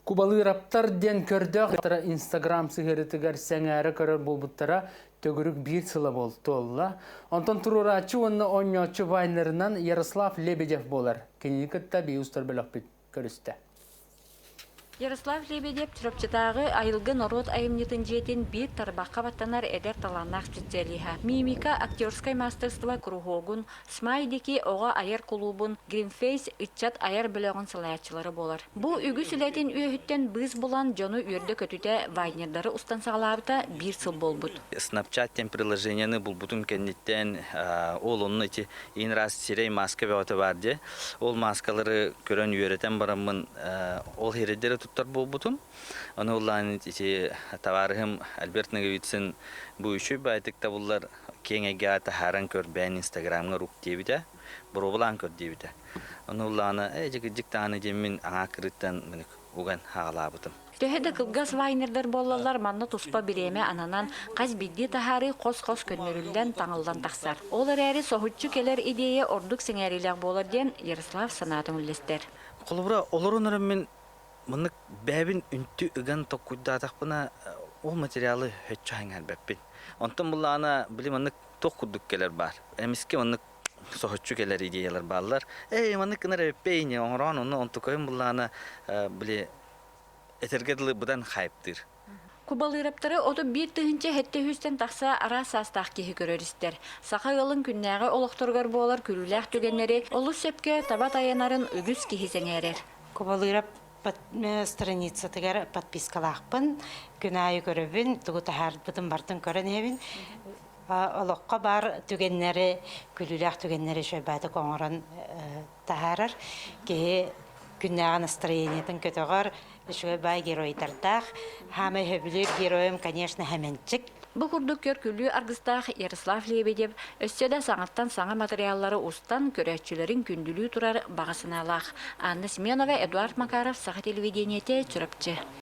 Кубалы раптар ден көрдіғ Инстаграм сығырытығар сәңәрі көрір болбуттара төгірік бір сылы болды олла. Онтан тұрурачы онны оньочы вайнырынан Ярослав Лебедев болар. Кенекітті бейустар білік біт көрісті. Ярослав Лебедев түріпчетағы айылғы народ айымнетін жетін бір тарбаққа баттанар әдер таланнақ специалиха. Мимика актерскай мастерство кругогун, смайдеки оға айыр клубун, Greenface итчат айыр біліғын сылаятчылары болар. Бұл үгі сүләтен үйіттен біз болан жону үрді көтіте вайнердары ұстан сағалабыта бір сыл болбуд. Snapchat'ten приложениені бұл бұтын кәнеттен ол оның еті ең раз сирей маска бәуаты барды. Ол маскалары көрін үйеретін барамын ол хередері туттар бұл бұтын. Оны олағын таварығым Альберт Наговицин бұл үші бәйтікті бұлар кең әге аты харан көр бәйін Инстаграмға рук дейбіді, бұру бұлан көр дейбіді. Оны олағына әжік тағаны демін аңа кіріттен оған хағала бұтым. Төһеді кылгас вайнердер болалар манны туспа биреме ананан қаз бидди тахары қос-қос көнмөрүлден таңылдан тақсар. Олар әрі соғытчы келер идея ордук сеңәрилер болар ден Ярослав санатын үлестер. Қолыбыра оларын өріммен мұны бәбін үнті үгін тоққұйдатақпына ол материалы хөтчі хаңар бәппін. Онтан бұлағына білі мұны тоққұддық келер бар. Әмеске мұны соғытчы келер идеялар балылар. Мұны кінар өппейіне оңыран оны онты көйін бұлағына білі этергеділі бұдан қайыптыр. Кубалы раптары оты бір түхінче хетте хүстен тақса ара састақ кейі көрерістер. Сақа ғылын күннәғі олықтырғар болар күріләқ түгенлері, олы сөпке табат аянарын үгіз кейізен әрер. Кубалы рап страница тегер подпискалақпын, күнәйі көрібін, тұғы тахар бұтын бартын көрін ебін. Олыққа бар түгенлері, күліләқ түгенлері шөйбәді қоңырын тахарыр. Кейі күннәға настроениятын көтіғар, шөй бай геройдардақ. Хамы хөбілі героем, конечно, həменчік. Бұл күрдік көр күлі арғыстақ Ярослав Лебедев өсседе саңаттан саңа материаллары ұстан көрәтчілерін күнділі тұрар бағасыналақ. Анна Семенова, Эдуард Макаров, Саха телевидениете, Чүріпчі.